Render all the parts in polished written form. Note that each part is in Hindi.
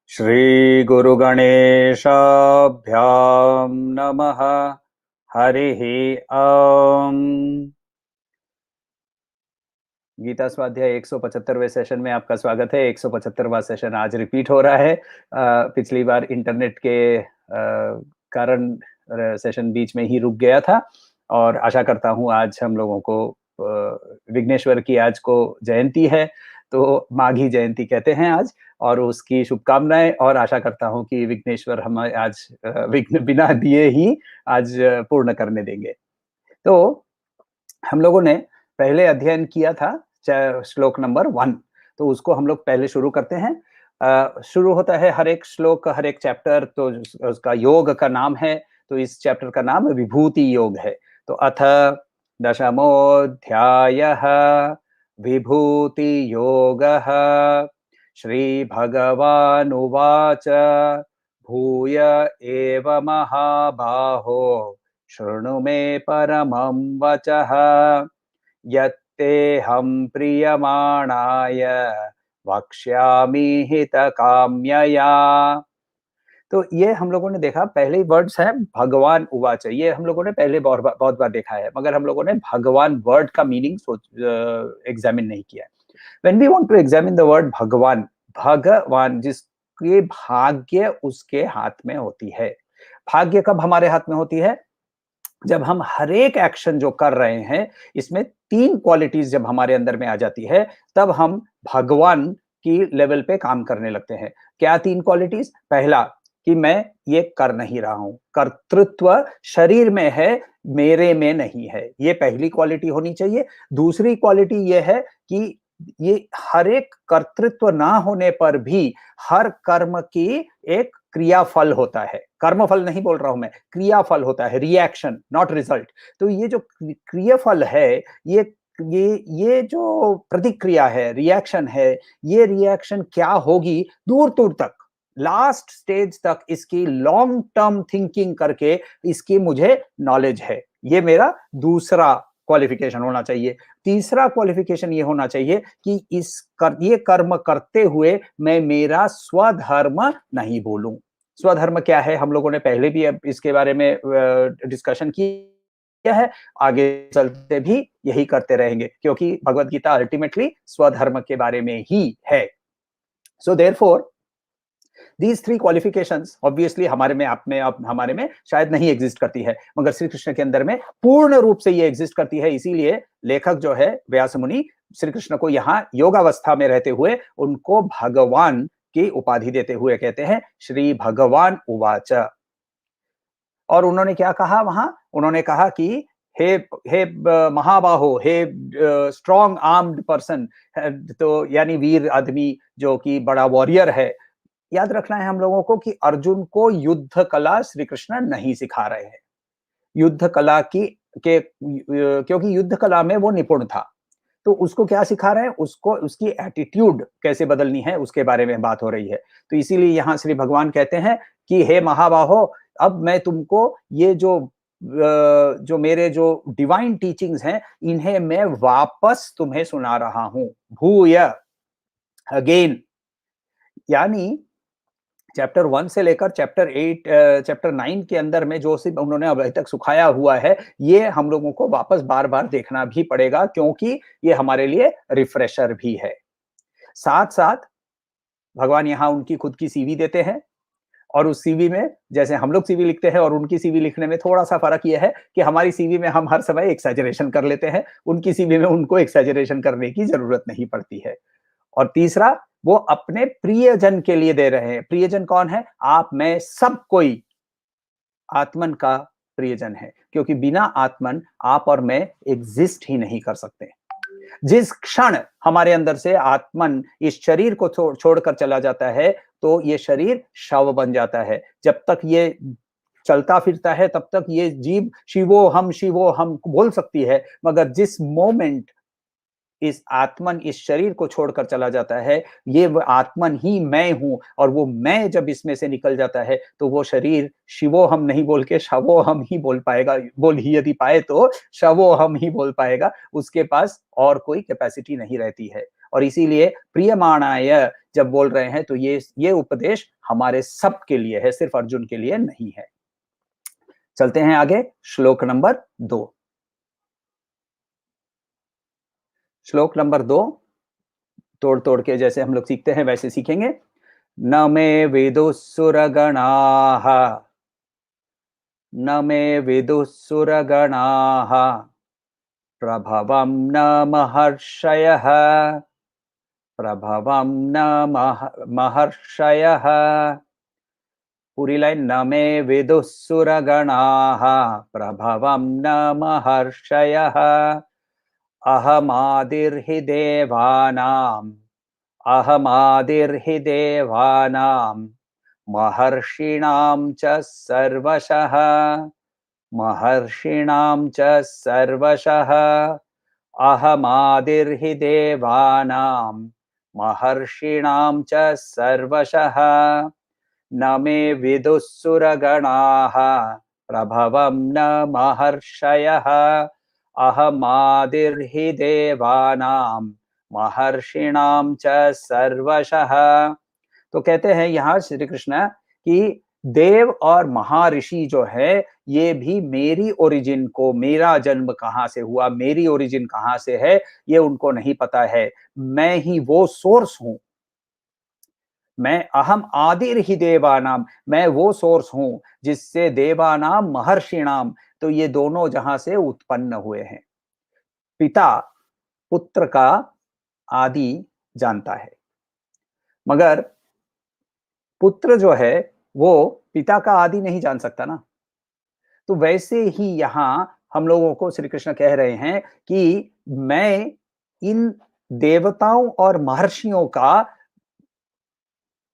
श्रीगुरुगणेशाभ्यां नमः। हरिः ॐ। गीता स्वाध्याय 175वें सेशन में आपका स्वागत है। 175वां सेशन आज रिपीट हो रहा है। पिछली बार इंटरनेट के कारण सेशन बीच में ही रुक गया था और आशा करता हूँ आज हम लोगों को विघ्नेश्वर की आज को जयंती है, तो माघी जयंती कहते हैं आज, और उसकी शुभकामनाएं, और आशा करता हूँ कि विघ्नेश्वर हमें आज विघ्न बिना दिए ही आज पूर्ण करने देंगे। तो हम लोगों ने पहले अध्ययन किया था श्लोक नंबर 1, तो उसको हम लोग पहले शुरू करते हैं। शुरू होता है हर एक श्लोक, हर एक चैप्टर, तो उसका योग का नाम है, तो इस चैप्टर का नाम विभूति योग है। तो अथ दशमोऽध्यायः विभूति योगः। श्री भगवानुवाच भूय एव महाबाहो शृणु मे परमं वचः यत्तेऽहं प्रीयमाणाय वक्ष्यामि हितकाम्यया। तो ये हम लोगों ने देखा, पहले वर्ड्स है भगवान उवाच, ये हम लोगों ने पहले बहुत बार देखा है, मगर हम लोगों ने भगवान वर्ड का मीनिंग एग्जामिन नहीं किया। When we want to examine the word भगवान, भगवान जिसके भाग्य उसके हाथ में होती है। भाग्य कब हमारे हाथ में होती है? जब हम हर एक एक्शन जो कर रहे हैं, इसमें 3 क्वालिटीज जब हमारे अंदर में आ जाती है, तब हम भगवान की लेवल पे काम करने लगते हैं। क्या 3 क्वालिटीज? पहला, कि मैं ये कर नहीं रहा हूं, कर्तृत्व शरीर में है, मेरे में नहीं है, ये पहली क्वालिटी होनी चाहिए। दूसरी क्वालिटी ये है कि ये हर एक कर्तृत्व ना होने पर भी हर कर्म की एक क्रियाफल होता है। कर्मफल नहीं बोल रहा हूं मैं, क्रियाफल होता है, रिएक्शन नॉट रिजल्ट। तो ये जो क्रियाफल है, ये ये जो प्रतिक्रिया है, रिएक्शन है, ये रिएक्शन क्या होगी दूर दूर तक, लास्ट स्टेज तक इसकी लॉन्ग टर्म थिंकिंग करके इसकी मुझे नॉलेज है। ये मेरा दूसरा क्वालिफिकेशन होना चाहिए। तीसरा क्वालिफिकेशन ये होना चाहिए कि ये कर्म करते हुए मैं मेरा स्वधर्म नहीं भूलूं। स्वधर्म क्या है? हम लोगों ने पहले भी अब इसके बारे में डिस्कशन किया है, आगे चलते भी यही करते रहेंगे, क्योंकि भगवत गीता अल्टीमेटली स्वधर्म के बारे में ही है। So therefore these 3 qualifications obviously हमारे में, आप में, आप हमारे में शायद नहीं एग्जिस्ट करती है, मगर श्री कृष्ण के अंदर में पूर्ण रूप से ये एग्जिस्ट करती है। इसीलिए लेखक जो है व्यास मुनि, श्री कृष्ण को यहाँ योगावस्था में रहते हुए उनको भगवान की उपाधि देते हुए कहते हैं श्री भगवान उवाच। और उन्होंने क्या कहा वहां? उन्होंने कहा कि हे हे महाबाहो, हे स्ट्रॉन्ग आर्म्ड पर्सन, तो यानी वीर आदमी जो कि बड़ा वॉरियर है। याद रखना है हम लोगों को कि अर्जुन को युद्ध कला श्री कृष्ण नहीं सिखा रहे हैं। युद्ध कला की के क्योंकि युद्ध कला में वो निपुण था, तो उसको क्या सिखा रहे हैं? उसको उसकी एटीट्यूड कैसे बदलनी है उसके बारे में बात हो रही है। तो इसीलिए यहाँ श्री भगवान कहते हैं कि हे महाबाहो, अब मैं तुमको ये जो मेरे जो डिवाइन टीचिंग्स हैं, इन्हें मैं वापस तुम्हें सुना रहा हूं। भूय, अगेन, यानी चैप्टर 1 से लेकर चैप्टर 8, चैप्टर 9 के अंदर में जो सिर्फ उन्होंने अभी तक सुखाया हुआ है, ये हम लोगों को वापस बार-बार देखना भी पड़ेगा, क्योंकि ये हमारे लिए रिफ्रेशर भी है। साथ-साथ भगवान यहाँ उनकी खुद की सीवी देते हैं, और उस सीवी में जैसे हम लोग सीवी लिखते हैं और उनकी सीवी लिखने में थोड़ा-सा फ़र्क ये है कि हमारी सीवी में हम हर समय एक्सेजरेशन कर लेते हैं, उनकी सीवी में उनको एक्सेजरेशन करने की ज़रूरत नहीं पड़ती है। और तीसरा, वो अपने प्रियजन के लिए दे रहे हैं। प्रियजन कौन है? आप, मैं, सब कोई आत्मन का प्रियजन है, क्योंकि बिना आत्मन आप और मैं एग्जिस्ट ही नहीं कर सकते। जिस क्षण हमारे अंदर से आत्मन इस शरीर को छोड़कर चला जाता है, तो ये शरीर शव बन जाता है। जब तक ये चलता फिरता है, तब तक ये जीव शिवो हम बोल सकती है, मगर जिस मोमेंट इस आत्मन इस शरीर को छोड़कर चला जाता है, ये वो आत्मन ही मैं हूं, और वो मैं जब इसमें से निकल जाता है, तो वो शरीर शिवो हम नहीं बोल के शवो हम ही बोल पाएगा। बोल ही यदि पाए तो शवो हम ही बोल पाएगा, उसके पास और कोई कैपेसिटी नहीं रहती है। और इसीलिए प्रियमाणाय, जब बोल रहे हैं तो ये उपदेश हमारे सबके लिए है, सिर्फ अर्जुन के लिए नहीं है। चलते हैं आगे, श्लोक नंबर 2। श्लोक नंबर 2 तोड़-तोड़ के जैसे हम लोग सीखते हैं वैसे सीखेंगे। न मे विदुः न मे विदुः प्रभवं न महर्षयः प्रभवं न महर्षयः। पूरी लाइन, न मे विदुः प्रभवं न महर्षयः अहमादिर्हि देवानाम् अहमादिर्हि देवानां महर्षिणां च सर्वशः महर्षिणां च सर्वशः अहमादिर्हि देवानां महर्षिणां च सर्वशः न मे विदुः प्रभवं न महर्षयः अहमादिर्हि देवानां महर्षिणां च सर्वशः। तो कहते हैं यहाँ श्री कृष्ण कि देव और महर्षि जो है ये भी मेरी ओरिजिन को, मेरा जन्म कहाँ से हुआ, मेरी ओरिजिन कहाँ से है, ये उनको नहीं पता है। मैं ही वो सोर्स हूं। मैं अहम आदिर ही देवानाम, मैं वो सोर्स हूं जिससे देवानाम महर्षिणाम, तो ये दोनों जहां से उत्पन्न हुए हैं। पिता पुत्र का आदि जानता है, मगर पुत्र जो है वो पिता का आदि नहीं जान सकता ना। तो वैसे ही यहां हम लोगों को श्री कृष्ण कह रहे हैं कि मैं इन देवताओं और महर्षियों का,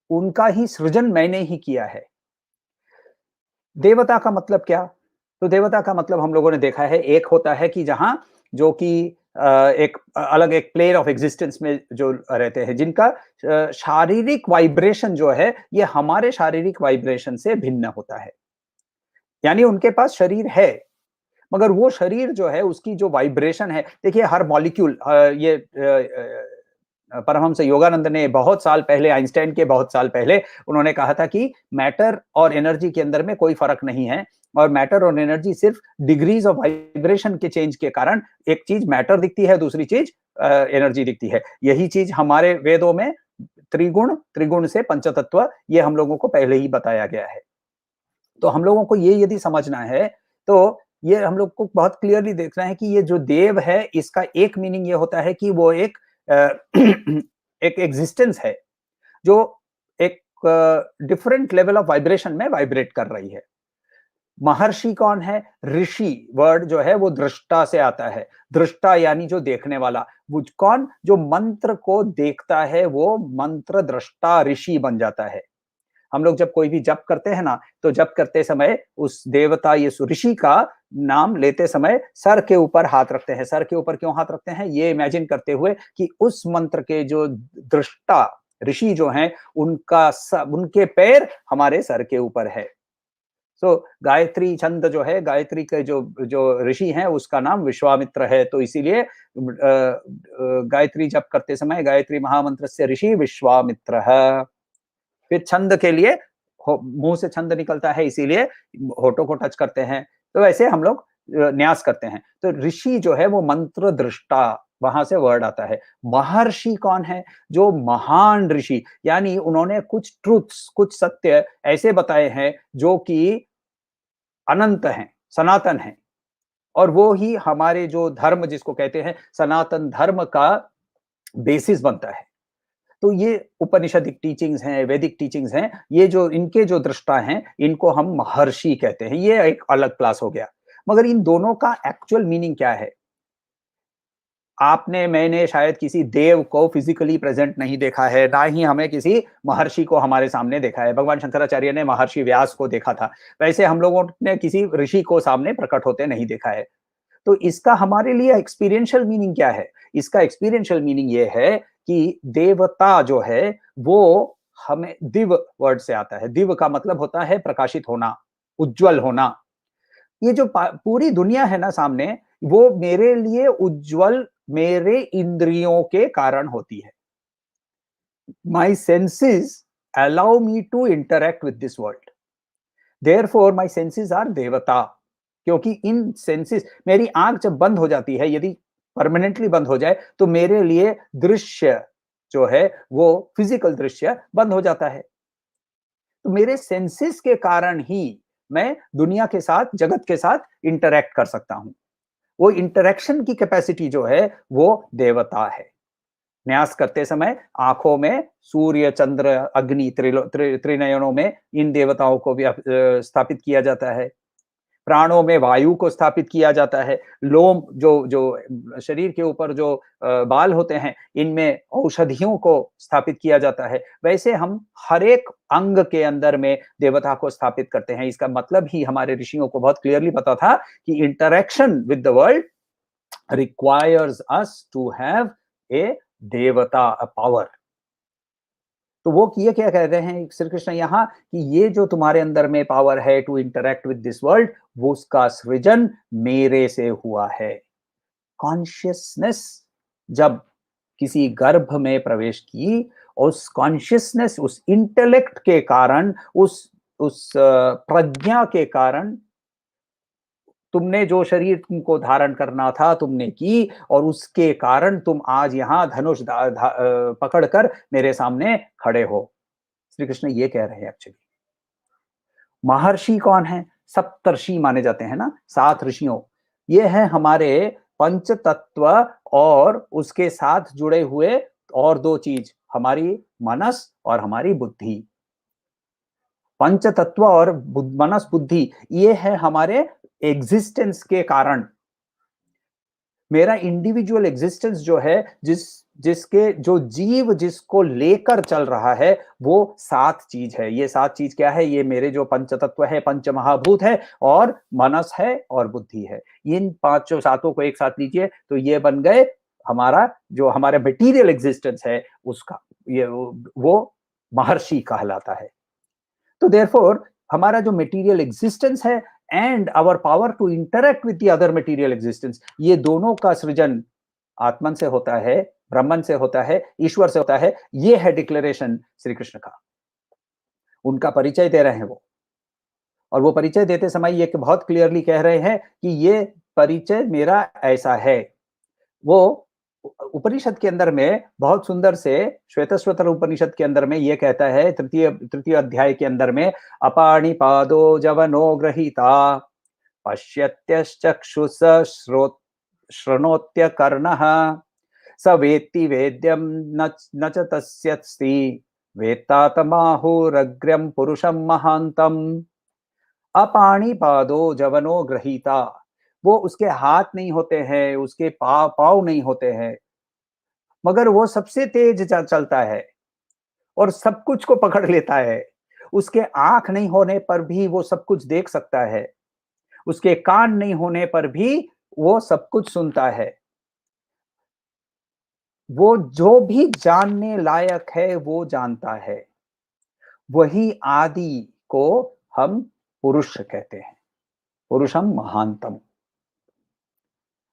उनका ही सृजन मैंने ही किया है। देवता का मतलब क्या? तो देवता का मतलब हम लोगों ने देखा है, एक होता है कि जहां जो कि एक अलग एक प्लेन ऑफ एग्जिस्टेंस में जो रहते हैं, जिनका शारीरिक वाइब्रेशन जो है ये हमारे शारीरिक वाइब्रेशन से भिन्न होता है। यानी उनके पास शरीर है, मगर वो शरीर जो है उसकी जो वाइब्रेशन है, देखिए हर मॉलिक्यूल, ये परमहंस योगानंद ने बहुत साल पहले, आइंस्टाइन के बहुत साल पहले उन्होंने कहा था कि मैटर और एनर्जी के अंदर में कोई फर्क नहीं है, और मैटर और एनर्जी सिर्फ डिग्रीज ऑफ वाइब्रेशन के चेंज के कारण एक चीज मैटर दिखती है, दूसरी चीज एनर्जी दिखती है। यही चीज हमारे वेदों में त्रिगुण, त्रिगुण से पंचतत्व, ये हम लोगों को पहले ही बताया गया है। तो हम लोगों को ये यदि समझना है तो ये हम लोग को बहुत क्लियरली देखना है कि ये जो देव है, इसका एक मीनिंग ये होता है कि वो एक एक एग्जिस्टेंस है जो एक डिफरेंट लेवल ऑफ वाइब्रेशन में वाइब्रेट कर रही है। महर्षि कौन है? ऋषि वर्ड जो है वो दृष्टा से आता है। दृष्टा यानी जो देखने वाला, वो कौन? जो मंत्र को देखता है वो मंत्र दृष्टा ऋषि बन जाता है। हम लोग जब कोई भी जप करते हैं ना, तो जप करते समय उस देवता, ये ऋषि का नाम लेते समय सर के ऊपर हाथ रखते हैं। सर के ऊपर क्यों हाथ रखते हैं? ये इमेजिन करते हुए कि उस मंत्र के जो दृष्टा ऋषि जो हैं, उनके पैर हमारे सर के ऊपर है। तो गायत्री छंद जो है, गायत्री के जो जो ऋषि हैं उसका नाम विश्वामित्र है। तो इसीलिए गायत्री जप करते समय गायत्री महामंत्र से ऋषि विश्वामित्र है। फिर छंद के लिए मुंह से छंद निकलता है, इसीलिए होठों को टच करते हैं। तो ऐसे हम लोग न्यास करते हैं। तो ऋषि जो है वो मंत्र दृष्टा, वहां से वर्ड आता है। महर्षि कौन है? जो महान ऋषि, यानी उन्होंने कुछ ट्रूथ्स, कुछ सत्य ऐसे बताए हैं जो कि अनंत हैं, सनातन हैं, और वो ही हमारे जो धर्म जिसको कहते हैं सनातन धर्म का बेसिस बनता है। तो ये उपनिषदिक टीचिंग्स हैं, वैदिक टीचिंग्स हैं, ये जो इनके जो दृष्टा हैं, इनको हम महर्षि कहते हैं। ये एक अलग क्लास हो गया। मगर इन दोनों का एक्चुअल मीनिंग क्या है? आपने, मैंने शायद किसी देव को फिजिकली प्रेजेंट नहीं देखा है, ना ही हमें किसी महर्षि को हमारे सामने देखा है। भगवान शंकराचार्य ने महर्षि व्यास को देखा था, वैसे हम लोगों ने किसी ऋषि को सामने प्रकट होते नहीं देखा है। तो इसका हमारे लिए एक्सपीरियंशियल मीनिंग क्या है? इसका एक्सपीरियंशियल मीनिंग ये है कि देवता जो है वो हमें, दिव वर्ड से आता है। दिव का मतलब होता है प्रकाशित होना, उज्जवल होना। ये जो पूरी दुनिया है ना सामने, वो मेरे लिए उज्जवल, मेरे इंद्रियों के कारण होती है। My senses allow me to interact with this world. Therefore, my senses are देवता. क्योंकि इन सेंसेस, मेरी आंख जब बंद हो जाती है, यदि परमानेंटली बंद हो जाए, तो मेरे लिए दृश्य जो है वो फिजिकल दृश्य बंद हो जाता है। तो मेरे सेंसेस के कारण ही मैं दुनिया के साथ, जगत के साथ इंटरैक्ट कर सकता हूं। वो इंटरैक्शन की कैपेसिटी जो है वो देवता है। न्यास करते समय आंखों में सूर्य, चंद्र, अग्नि, त्रिनयनों में इन देवताओं को भी स्थापित किया जाता है। प्राणों में वायु को स्थापित किया जाता है। लोम, जो जो शरीर के ऊपर जो बाल होते हैं, इनमें औषधियों को स्थापित किया जाता है। वैसे हम हर एक अंग के अंदर में देवता को स्थापित करते हैं। इसका मतलब ही हमारे ऋषियों को बहुत क्लियरली पता था कि interaction with the world requires us to have a देवता, a power। तो वो ये क्या कह रहे हैं श्री कृष्ण यहाँ, कि ये जो तुम्हारे अंदर में पावर है to interact with this world, वो उसका सृजन मेरे से हुआ है। कॉन्शियसनेस जब किसी गर्भ में प्रवेश की, उस कॉन्शियसनेस, उस इंटेलेक्ट के कारण, उस प्रज्ञा के कारण तुमने जो शरीर तुमको धारण करना था तुमने की, और उसके कारण तुम आज यहाँ धनुष पकड़कर मेरे सामने खड़े हो। श्री कृष्ण ये कह रहे हैं एक्चुअली। महर्षि कौन है? सप्तर्षि माने जाते हैं ना, 7 ऋषियों। ये है हमारे पंच तत्व और उसके साथ जुड़े हुए और 2 चीज, हमारी मनस और हमारी बुद्धि। पंच तत्व और मनस बुद्धि, ये है हमारे एग्जिस्टेंस के कारण। मेरा इंडिविजुअल एग्जिस्टेंस जो है, जिसके जो जीव जिसको लेकर चल रहा है, वो 7 चीज है। ये 7 चीज क्या है? ये मेरे जो पंच तत्व है, पंच महाभूत है, और मनस है और बुद्धि है। इन 5 सातों को एक साथ लीजिए तो ये बन गए हमारा जो हमारा मटेरियल एग्जिस्टेंस है, उसका ये वो महर्षि कहलाता है। तो देयरफॉर हमारा जो मटेरियल एग्जिस्टेंस है and our power to interact with the other material existence, ये दोनों का सृजन आत्मन से होता है, ब्रह्मन से होता है, ईश्वर से होता है। ये है डिक्लेरेशन श्री कृष्ण का। उनका परिचय दे रहे हैं वो, और वो परिचय देते समय ये बहुत क्लियरली कह रहे हैं कि ये परिचय मेरा ऐसा है। वो उपनिषद के अंदर में बहुत सुंदर से, श्वेतस्वतर उपनिषद के अंदर में ये कहता है, तृतीय अध्याय के अंदर में, अपाणि पादो जवनो गृहीता पश्यत्यश्चक्षुष शृणोत्य कर्णः स वेत्ति वेद्यं न च तस्यस्ति वेत्ता तमाहुरग्र्यं पुरुषं महान्तम्। अपाणि पादो जवनो गृहीता, वो उसके हाथ नहीं होते हैं, उसके पाँव नहीं होते हैं, मगर वो सबसे तेज चलता है और सब कुछ को पकड़ लेता है। उसके आंख नहीं होने पर भी वो सब कुछ देख सकता है, उसके कान नहीं होने पर भी वो सब कुछ सुनता है। वो जो भी जानने लायक है वो जानता है। वही आदि को हम पुरुष कहते हैं, पुरुषम महानतम।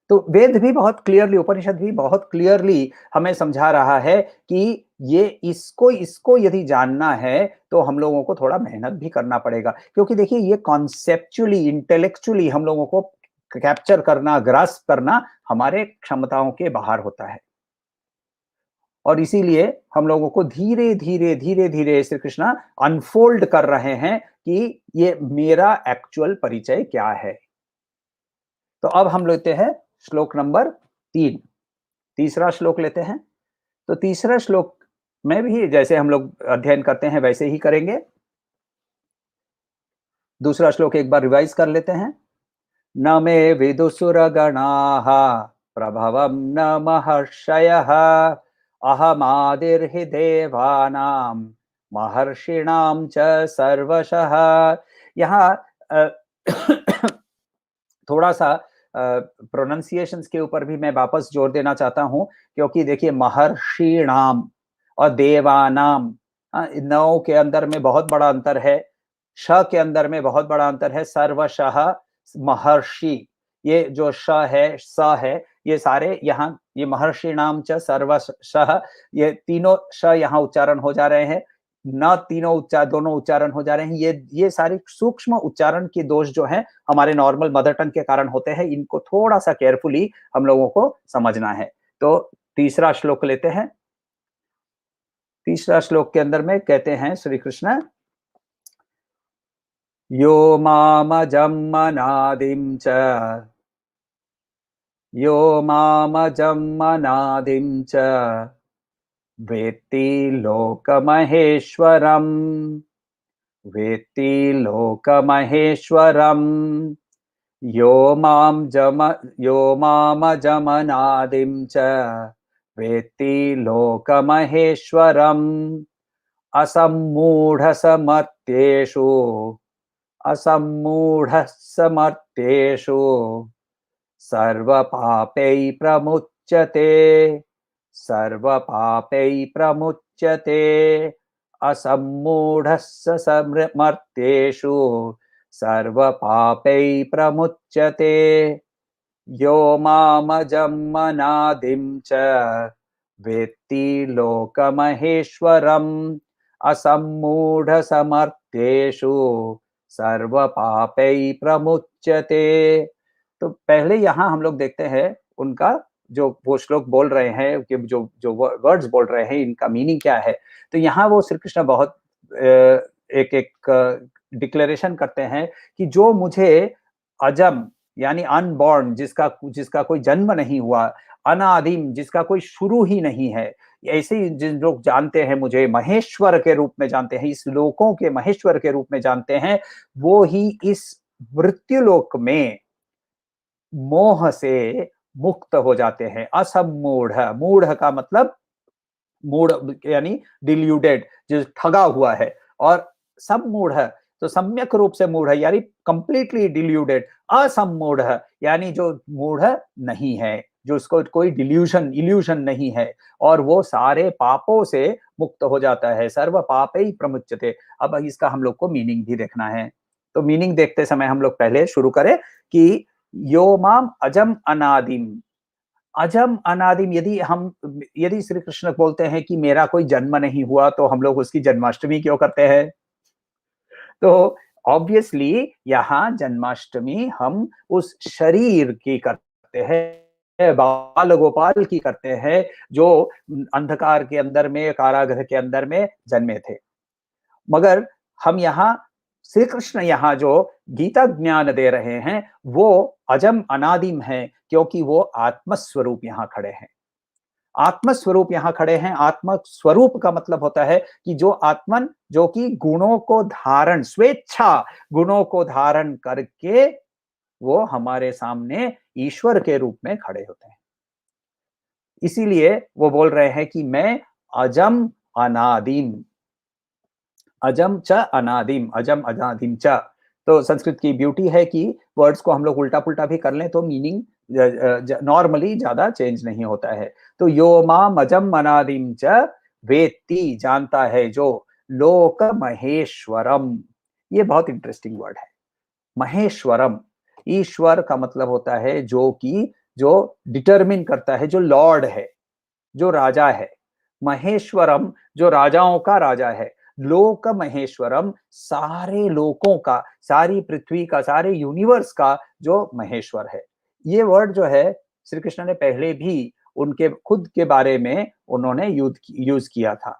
तो वेद भी बहुत क्लियरली, उपनिषद भी बहुत क्लियरली हमें समझा रहा है कि ये इसको यदि जानना है तो हम लोगों को थोड़ा मेहनत भी करना पड़ेगा। क्योंकि देखिए, ये कॉन्सेप्चुअली, इंटेलेक्चुअली हम लोगों को कैप्चर करना, ग्रास्प करना हमारे क्षमताओं के बाहर होता है। और इसीलिए हम लोगों को धीरे धीरे श्री कृष्णा अनफोल्ड कर रहे हैं कि ये मेरा एक्चुअल परिचय क्या है। तो अब हम लेते हैं श्लोक नंबर 3, तीसरा श्लोक लेते हैं। तो तीसरा श्लोक में भी जैसे हम लोग अध्ययन करते हैं वैसे ही करेंगे। दूसरा श्लोक एक बार रिवाइज कर लेते हैं। न मे विदुसुरगणाः प्रभवं न महर्षयः अहमादिर्हि देवानां महर्षिणां च सर्वशः। यहाँ थोड़ा सा प्रोनाउंसिएशंस के ऊपर भी मैं वापस जोर देना चाहता हूं, क्योंकि देखिए, महर्षिणाम और देवानाम, नौ के अंदर में बहुत बड़ा अंतर है, श के अंदर में बहुत बड़ा अंतर है। सर्वशः महर्षि, ये जो श है, स है, ये सारे यहाँ ये महर्षिणाम च सर्वशः, ये तीनों श यहाँ उच्चारण हो जा रहे हैं, न तीनों दोनों उच्चारण हो जा रहे हैं। ये सारे सूक्ष्म उच्चारण के दोष जो हैं हमारे नॉर्मल मदर टंग के कारण होते हैं, इनको थोड़ा-सा केयरफुली हम लोगों को समझना है। तो तीसरा श्लोक लेते हैं। तीसरा श्लोक के अंदर में कहते हैं श्री कृष्ण, यो मामजम् अनादिं च, यो मामजम् अनादिं च वेत्ति लोकमहेश्वरम्, वेत्ति लोकमहेश्वरम्, यो मामजमनादिं च वेत्ति लोकमहेश्वरम्, असम्मूढसमर्थ्येषु, असम्मूढसमर्थ्येषु सर्वपापै प्रमुच्यते, सर्वपापै प्रमुच्यते, असम्मूढस्समर्थ्येषु सर्वपापै प्रमुच्यते, यो मामजम् अनादिं च वेत्ति लोकमहेश्वरम्, असम्मूढसमर्थ्येषु सर्वपापै प्रमुच्यते। तो पहले यहाँ हम लोग देखते हैं उनका जो वो श्लोक बोल रहे हैं कि जो जो वर्ड्स बोल रहे हैं इनका मीनिंग क्या है। तो यहाँ वो श्री कृष्ण बहुत एक डिक्लेरेशन करते हैं कि जो मुझे अजम यानी अनबॉर्न, जिसका जिसका कोई जन्म नहीं हुआ, अनादिम जिसका कोई शुरू ही नहीं है, ऐसे ही जिन लोग जानते हैं मुझे महेश्वर के रूप में जानते हैं, इस लोकों के महेश्वर के रूप में जानते हैं, वो ही इस मृत्युलोक में मोह से मुक्त हो जाते हैं। असम्मूढ़, मूढ़ का मतलब मूढ़ यानी डिल्यूडेड, जो ठगा हुआ है, और सम्मूढ़ तो सम्यक रूप से मूढ़ यानी कंप्लीटली डिल्यूडेड, असम्मूढ़ यानी जो मूढ़ नहीं है, जो उसको कोई डिल्यूशन इल्यूशन नहीं है, और वो सारे पापों से मुक्त हो जाता है। सर्व पापै प्रमुच्यते। अब इसका हम लोग को मीनिंग भी देखना है। तो मीनिंग देखते समय हम लोग पहले शुरू करें कि यो माम अजम अनादिम, अजम अनादिम, यदि श्री कृष्ण बोलते हैं कि मेरा कोई जन्म नहीं हुआ, तो हम लोग उसकी जन्माष्टमी क्यों करते हैं? तो ऑब्वियसली यहाँ जन्माष्टमी हम उस शरीर की करते हैं, बाल गोपाल की करते हैं, जो अंधकार के अंदर में, कारागृह के अंदर में जन्मे थे। मगर हम यहाँ श्री कृष्ण यहाँ जो गीता ज्ञान दे रहे हैं वो अजम अनादिम है, क्योंकि वो आत्मस्वरूप यहाँ खड़े हैं। आत्मस्वरूप यहाँ खड़े हैं। आत्मस्वरूप का मतलब होता है कि जो आत्मन, जो कि गुणों को धारण, स्वेच्छा गुणों को धारण करके वो हमारे सामने ईश्वर के रूप में खड़े होते हैं। इसीलिए वो बोल रहे हैं कि मैं अजम अनादिम, अजम च अनादिम, अजम अनादिम च। तो संस्कृत की ब्यूटी है कि वर्ड्स को हम लोग उल्टा पुल्टा भी कर लें तो मीनिंग नॉर्मली ज्यादा चेंज नहीं होता है। तो यो माम अजम अनादिम च वेत्ति, जानता है जो, लोक महेश्वरम, ये बहुत इंटरेस्टिंग वर्ड है। महेश्वरम, ईश्वर का मतलब होता है जो कि जो डिटरमिन करता है, जो लॉर्ड है, जो राजा है। महेश्वरम जो राजाओं का राजा है। लोक महेश्वरम, सारे लोकों का, सारी पृथ्वी का, सारे यूनिवर्स का जो महेश्वर है। ये वर्ड जो है श्री कृष्ण ने पहले भी उनके खुद के बारे में उन्होंने यूज किया था।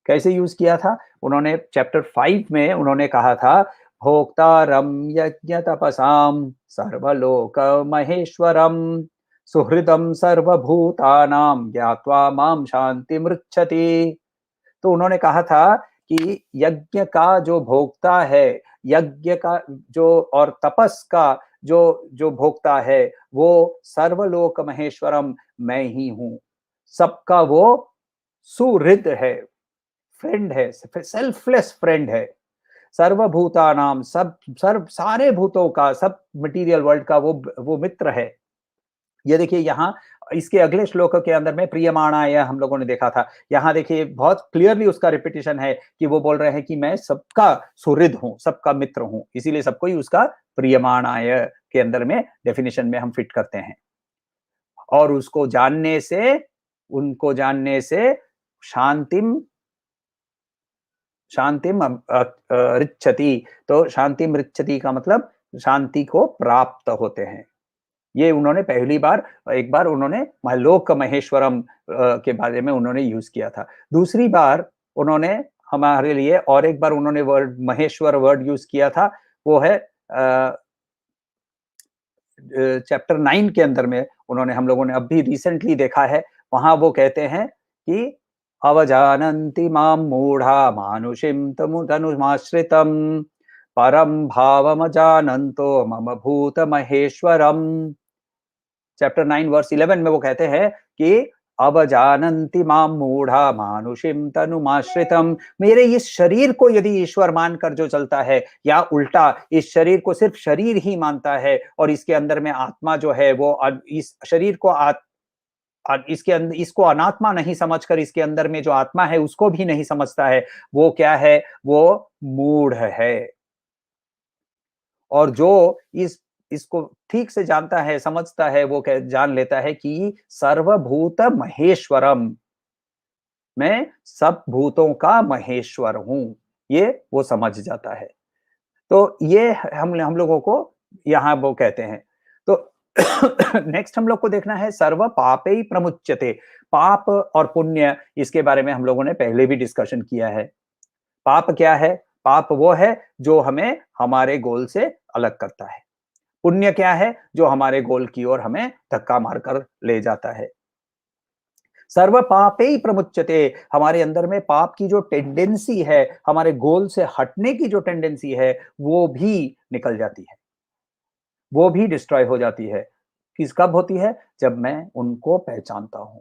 कैसे यूज किया था? उन्होंने चैप्टर 5 में उन्होंने कहा था, भोक्तारम यज्ञ तपसाम सर्वलोक महेश्वरम सुहृदम सर्वभूतानाम ज्ञात्वा माम शांति मृच्छति। तो उन्होंने कहा था कि यज्ञ का जो भोक्ता है, यज्ञ का जो, और तपस का जो जो भोक्ता है, वो सर्वलोक महेश्वरम मैं ही हूं। सबका वो सुहृद है, फ्रेंड है, सेल्फलेस फ्रेंड है। सर्वभूतानाम, सब सर्व सारे भूतों का, सब मटेरियल वर्ल्ड का वो मित्र है। ये देखिए यहाँ इसके अगले श्लोक के अंदर में प्रियमाणाय हम लोगों ने देखा था। यहाँ देखिए बहुत क्लियरली उसका रिपीटिशन है कि वो बोल रहे हैं कि मैं सबका सुहृद हूं, सबका मित्र हूं, इसीलिए सबको ही उसका प्रियमाणाय के अंदर में डेफिनेशन में हम फिट करते हैं। और उसको जानने से, उनको जानने से शांतिम शांतिम रिच्छति। तो शांतिम रिच्छति का मतलब शांति को प्राप्त होते हैं। ये उन्होंने पहली बार, एक बार उन्होंने लोक महेश्वरम के बारे में उन्होंने यूज किया था। दूसरी बार उन्होंने हमारे लिए और एक बार उन्होंने वर्ड महेश्वर वर्ड यूज किया था, वो है चैप्टर 9 के अंदर में उन्होंने, हम लोगों ने अभी रिसेंटली देखा है, वहां वो कहते हैं कि अवजानन्ति मां मूढ़ा मानुषिं तनुमाश्रितम परम भावमजानन्तो मम भूत महेश्वरम। चैप्टर 9 वर्स 11 में वो कहते हैं कि अब जानन्ति मां मूढ़ा मानुषिम तनुमाश्रितम। मेरे इस शरीर को यदि ईश्वर मानकर जो चलता है, या उल्टा इस शरीर को सिर्फ शरीर ही मानता है और इसके अंदर में आत्मा जो है वो इस शरीर को इसके अंदर इसको अनात्मा नहीं समझकर इसके अंदर में जो आत्मा है उसको भी नहीं समझता है, वो क्या है? वो मूढ़ है। और जो इसको ठीक से जानता है, समझता है, वो जान लेता है कि सर्वभूत महेश्वरम, मैं सब भूतों का महेश्वर हूं, ये वो समझ जाता है। तो ये हम लोगों को यहाँ वो कहते हैं। तो नेक्स्ट हम लोग को देखना है सर्व पापै प्रमुच्यते। पाप और पुण्य, इसके बारे में हम लोगों ने पहले भी डिस्कशन किया है। पाप क्या है? पाप वो है जो हमें हमारे गोल से अलग करता है। पुण्य क्या है? जो हमारे गोल की ओर हमें धक्का मारकर ले जाता है। सर्व पापे ही प्रमुच्यते, हमारे अंदर में पाप की जो टेंडेंसी है, हमारे गोल से हटने की जो टेंडेंसी है, वो भी निकल जाती है, वो भी डिस्ट्रॉय हो जाती है। किस कब होती है? जब मैं उनको पहचानता हूं।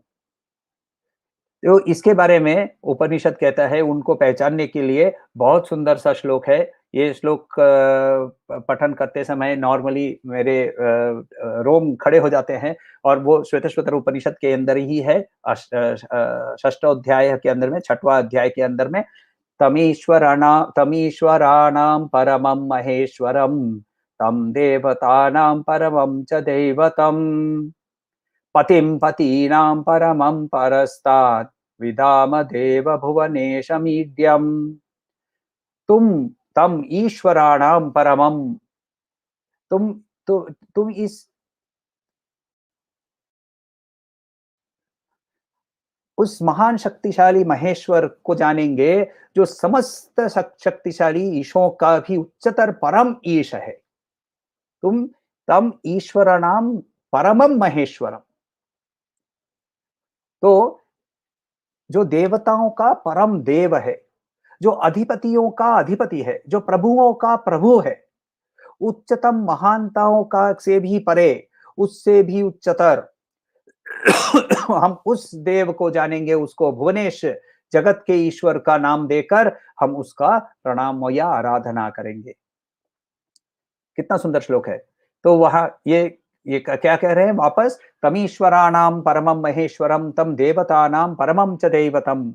तो इसके बारे में उपनिषद कहता है, उनको पहचानने के लिए बहुत सुंदर सा श्लोक है। ये श्लोक पठन करते समय नॉर्मली मेरे रोम खड़े हो जाते हैं, और वो श्वेतश्वतर उपनिषद के अंदर ही है। षष्ठ अध्याय के अंदर में, 6वां अध्याय के अंदर में, तमीश्वराणां परमं महेश्वरम तम देवतानां परमं च दैवतम् पतिं पतीनां परमं परस्तात् विधाम देव भुवनेशमीड्यम्। तुम तम ईश्वराणां परमं, तुम तु, तुम इस उस महान शक्तिशाली महेश्वर को जानेंगे जो समस्त शक्तिशाली ईशों का भी उच्चतर परम ईश है। तुम तम ईश्वराणां परमं महेश्वरम। तो जो देवताओं का परम देव है, जो अधिपतियों का अधिपति है, जो प्रभुओं का प्रभु है, उच्चतम महानताओं का से भी परे, उससे भी उच्चतर हम उस देव को जानेंगे, उसको भुवनेश, जगत के ईश्वर का नाम देकर हम उसका प्रणाम या आराधना करेंगे। कितना सुंदर श्लोक है। तो वहां ये क्या कह रहे हैं वापस? तमीश्वराणाम परमं महेश्वरम तम देवतानां परमं च दैवतम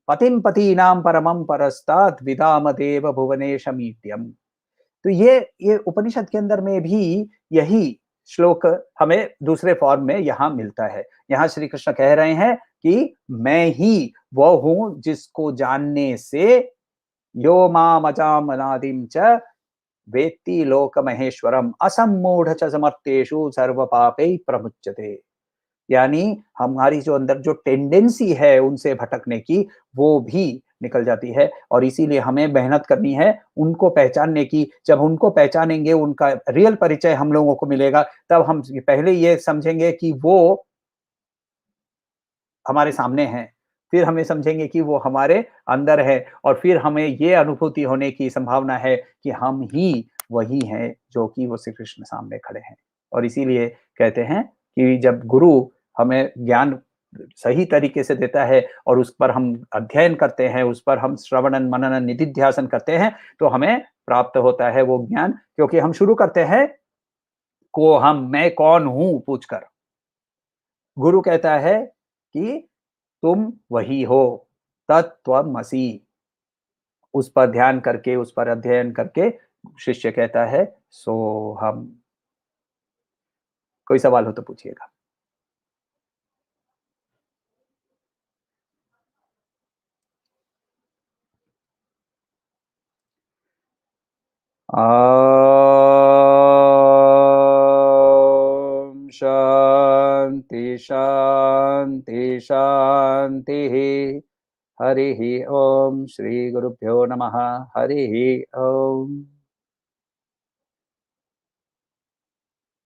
पतिं पतीनां परमं परस्तात् विदाम देव भुवनेशमीड्यम। तो ये उपनिषद के अंदर में भी यही श्लोक हमें दूसरे फॉर्म में यहाँ मिलता है। यहाँ श्री कृष्ण कह रहे हैं कि मैं ही वो हूं जिसको जानने से यो माम अजाम अनादिम च वेत्ति लोक महेश्वरम असमूढ़ च समर्थेषु सर्व पापै प्रमुच्यते। यानी हमारी जो अंदर जो टेंडेंसी है उनसे भटकने की, वो भी निकल जाती है। और इसीलिए हमें मेहनत करनी है उनको पहचानने की। जब उनको पहचानेंगे, उनका रियल परिचय हम लोगों को मिलेगा, तब हम पहले ये समझेंगे कि वो हमारे सामने हैं, फिर हमें समझेंगे कि वो हमारे अंदर है, और फिर हमें ये अनुभूति होने की संभावना है कि हम ही वही हैं जो कि वो श्री कृष्ण सामने खड़े हैं। और इसीलिए कहते हैं कि जब गुरु हमें ज्ञान सही तरीके से देता है और उस पर हम अध्ययन करते हैं, उस पर हम श्रवणन मननन निधिध्यासन करते हैं, तो हमें प्राप्त होता है वो ज्ञान। क्योंकि हम शुरू करते हैं को हम मैं कौन हूं पूछकर। गुरु कहता है कि तुम वही हो, तत्त्वमसि। उस पर ध्यान करके, उस पर अध्ययन करके शिष्य कहता है सोहम। कोई सवाल हो तो पूछिएगा। ॐ शान्ति शान्ति शान्तिः। हरिः ॐ। श्रीगुरुभ्यो नमः। हरिः ॐ।